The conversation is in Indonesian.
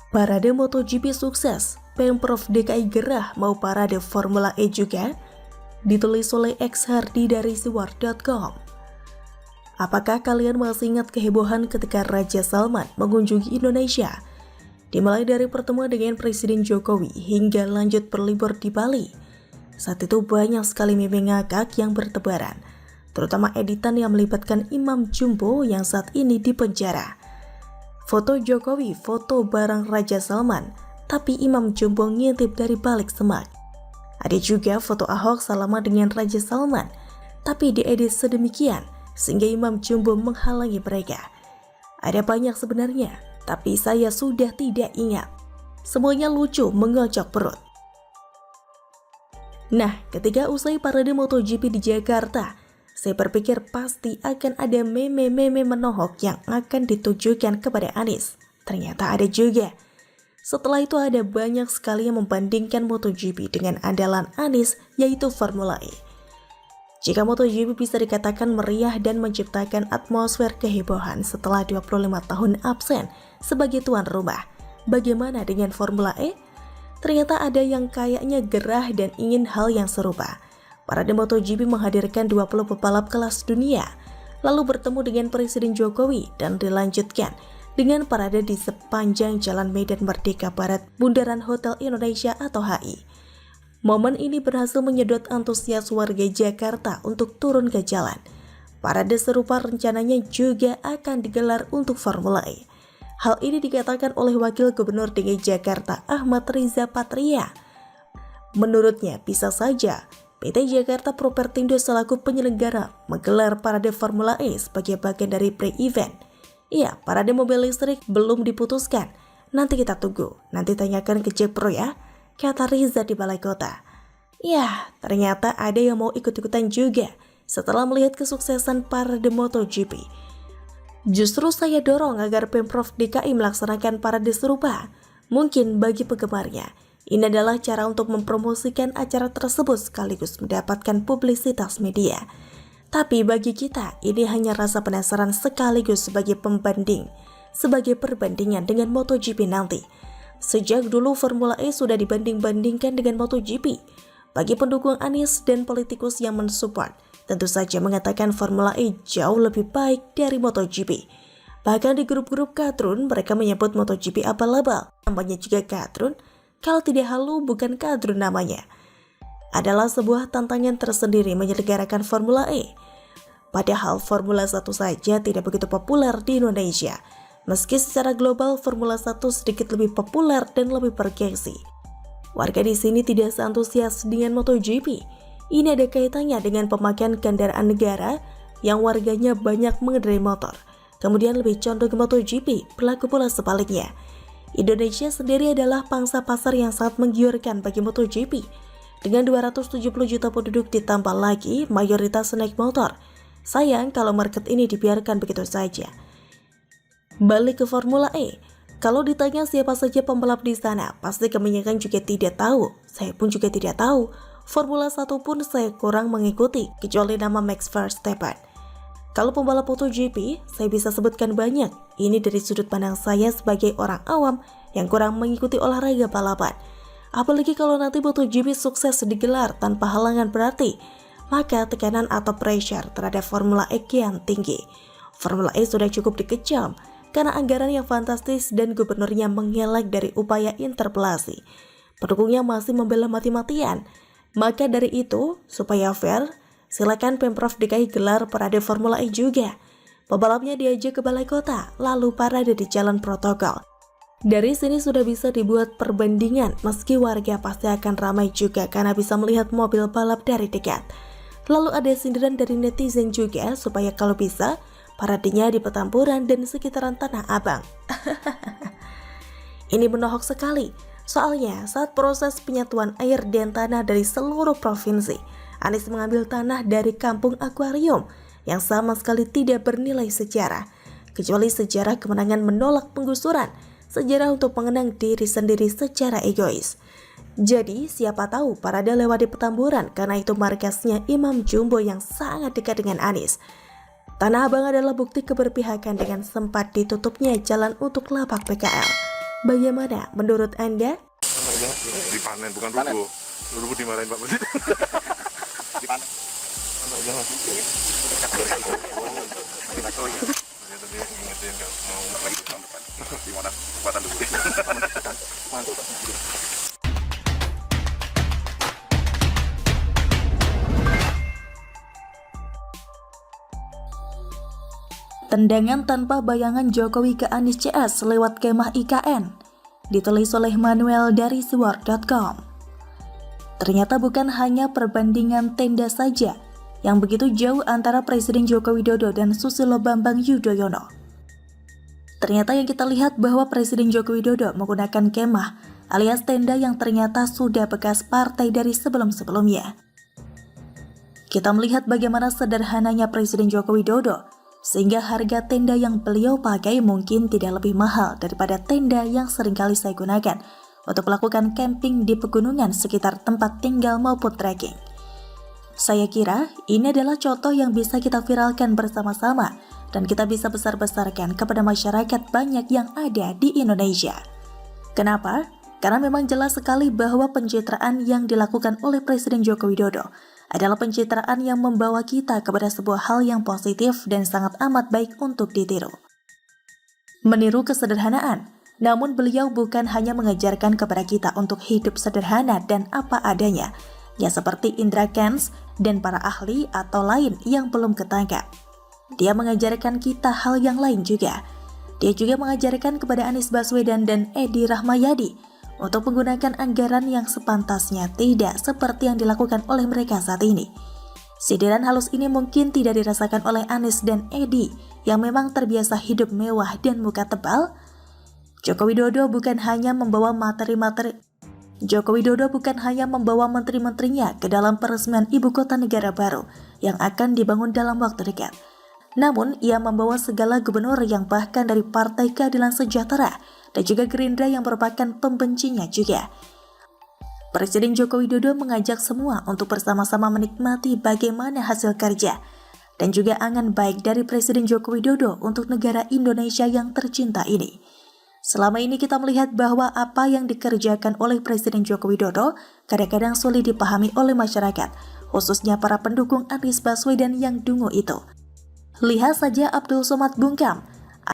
Parade MotoGP sukses, Pemprov DKI gerah mau parade Formula E juga? Ditulis oleh X Hardy dari siwar.com. Apakah kalian masih ingat kehebohan ketika Raja Salman mengunjungi Indonesia? Dimulai dari pertemuan dengan Presiden Jokowi hingga lanjut berlibur di Bali. Saat itu banyak sekali meme ngakak yang bertebaran, terutama editan yang melibatkan Imam Jumbo yang saat ini di penjara. Foto Jokowi, foto bareng Raja Salman, tapi Imam Jumbo ngintip dari balik semak. Ada juga foto Ahok salaman dengan Raja Salman, tapi diedit sedemikian sehingga Imam Jumbo menghalangi mereka. Ada banyak sebenarnya, tapi saya sudah tidak ingat. Semuanya lucu mengocok perut. Nah, ketika usai parade MotoGP di Jakarta, saya berpikir pasti akan ada meme-meme menohok yang akan ditujukan kepada Anies. Ternyata ada juga. Setelah itu ada banyak sekali yang membandingkan MotoGP dengan andalan Anies, yaitu Formula E. Jika MotoGP bisa dikatakan meriah dan menciptakan atmosfer kehebohan setelah 25 tahun absen sebagai tuan rumah, bagaimana dengan Formula E? Ternyata ada yang kayaknya gerah dan ingin hal yang serupa. Parade MotoGP menghadirkan 20 pebalap kelas dunia, lalu bertemu dengan Presiden Jokowi dan dilanjutkan dengan parade di sepanjang Jalan Medan Merdeka Barat Bundaran Hotel Indonesia atau HI. Momen ini berhasil menyedot antusias warga Jakarta untuk turun ke jalan. Parade serupa rencananya juga akan digelar untuk Formula E. Hal ini dikatakan oleh Wakil Gubernur DKI Jakarta Ahmad Riza Patria. Menurutnya bisa saja PT Jakarta Propertindo selaku penyelenggara menggelar parade Formula E sebagai bagian dari pre-event. Iya, parade mobil listrik belum diputuskan. Nanti kita tunggu, nanti tanyakan ke Jack Pro ya, kata Riza di Balai Kota. Ya, ternyata ada yang mau ikut-ikutan juga setelah melihat kesuksesan parade MotoGP. Justru saya dorong agar Pemprov DKI melaksanakan parade serupa. Mungkin bagi penggemarnya, ini adalah cara untuk mempromosikan acara tersebut sekaligus mendapatkan publisitas media. Tapi bagi kita, ini hanya rasa penasaran sekaligus sebagai pembanding, sebagai perbandingan dengan MotoGP nanti. Sejak dulu Formula E sudah dibanding-bandingkan dengan MotoGP. Bagi pendukung Anies dan politikus yang mensupport, tentu saja mengatakan Formula E jauh lebih baik dari MotoGP. Bahkan di grup-grup kadrun, mereka menyebut MotoGP abal-abal. Namanya juga kadrun. Kalau tidak halu bukan kadrun namanya. Adalah sebuah tantangan tersendiri menyelenggarakan Formula E. Padahal Formula 1 saja tidak begitu populer di Indonesia. Meski secara global Formula 1 sedikit lebih populer dan lebih bergengsi. Warga di sini tidak seantusias dengan MotoGP. Ini ada kaitannya dengan pemakaian kendaraan negara yang warganya banyak mengendarai motor. Kemudian lebih condong ke MotoGP, berlaku pula sebaliknya. Indonesia sendiri adalah pangsa pasar yang sangat menggiurkan bagi MotoGP. Dengan 270 juta penduduk ditambah lagi mayoritas naik motor. Sayang kalau market ini dibiarkan begitu saja. Balik ke Formula E. Kalau ditanya siapa saja pembalap di sana, pasti kebanyakan juga tidak tahu. Saya pun juga tidak tahu. Formula 1 pun saya kurang mengikuti, kecuali nama Max Verstappen. Kalau pembalap MotoGP, saya bisa sebutkan banyak. Ini dari sudut pandang saya sebagai orang awam yang kurang mengikuti olahraga balapan. Apalagi kalau nanti MotoGP sukses digelar tanpa halangan berarti, maka tekanan atau pressure terhadap Formula E kian tinggi. Formula E sudah cukup dikecam karena anggaran yang fantastis dan gubernurnya mengelak dari upaya interpelasi. Pendukungnya masih membela mati-matian. Maka dari itu, supaya fair, silakan Pemprov DKI gelar parade Formula E juga. Pebalapnya diajak ke Balai Kota, lalu parade di jalan protokol. Dari sini sudah bisa dibuat perbandingan, meski warga pasti akan ramai juga karena bisa melihat mobil balap dari dekat. Lalu ada sindiran dari netizen juga supaya kalau bisa, paradenya di Petamburan dan sekitaran Tanah Abang. Ini menohok sekali, soalnya saat proses penyatuan air dan tanah dari seluruh provinsi, Anies mengambil tanah dari kampung akuarium yang sama sekali tidak bernilai sejarah, kecuali sejarah kemenangan menolak penggusuran, sejarah untuk mengenang diri sendiri secara egois. Jadi siapa tahu parade lewat di Petamburan karena itu markasnya Imam Jumbo yang sangat dekat dengan Anies. Tanah Abang adalah bukti keberpihakan dengan sempat ditutupnya jalan untuk lapak PKL. Bagaimana menurut Anda? Dipanen, bukan rubuh. Rubuh dimarahin Pak Presiden. Dipanen. Tadi ngingetin nggak mau lagi tahun depan. Di Monas, kekuatan dulu. Mantap. Tendangan tanpa bayangan Jokowi ke Anies CS lewat kemah IKN, ditulis oleh Manuel dari sword.com. Ternyata bukan hanya perbandingan tenda saja yang begitu jauh antara Presiden Joko Widodo dan Susilo Bambang Yudhoyono. Ternyata yang kita lihat bahwa Presiden Joko Widodo menggunakan kemah alias tenda yang ternyata sudah bekas partai dari sebelum-sebelumnya. Kita melihat bagaimana sederhananya Presiden Joko Widodo, sehingga harga tenda yang beliau pakai mungkin tidak lebih mahal daripada tenda yang seringkali saya gunakan untuk melakukan camping di pegunungan sekitar tempat tinggal maupun trekking. Saya kira ini adalah contoh yang bisa kita viralkan bersama-sama dan kita bisa besar-besarkan kepada masyarakat banyak yang ada di Indonesia. Kenapa? Karena memang jelas sekali bahwa pencitraan yang dilakukan oleh Presiden Joko Widodo adalah pencitraan yang membawa kita kepada sebuah hal yang positif dan sangat amat baik untuk ditiru. Meniru kesederhanaan, namun beliau bukan hanya mengajarkan kepada kita untuk hidup sederhana dan apa adanya, ya seperti Indra Kents dan para ahli atau lain yang belum ketangkap. Dia mengajarkan kita hal yang lain juga. Dia juga mengajarkan kepada Anies Baswedan dan Edi Rahmayadi untuk menggunakan anggaran yang sepantasnya, tidak seperti yang dilakukan oleh mereka saat ini. Sindiran halus ini mungkin tidak dirasakan oleh Anies dan Edi yang memang terbiasa hidup mewah dan muka tebal. Joko Widodo bukan hanya membawa menteri-menterinya ke dalam peresmian ibu kota negara baru yang akan dibangun dalam waktu dekat. Namun, ia membawa segala gubernur yang bahkan dari Partai Keadilan Sejahtera dan juga Gerindra yang merupakan pembencinya juga. Presiden Joko Widodo mengajak semua untuk bersama-sama menikmati bagaimana hasil kerja dan juga angan baik dari Presiden Joko Widodo untuk negara Indonesia yang tercinta ini. Selama ini kita melihat bahwa apa yang dikerjakan oleh Presiden Joko Widodo kadang-kadang sulit dipahami oleh masyarakat, khususnya para pendukung Anies Baswedan yang dungu itu. Lihat saja Abdul Somad Bungkam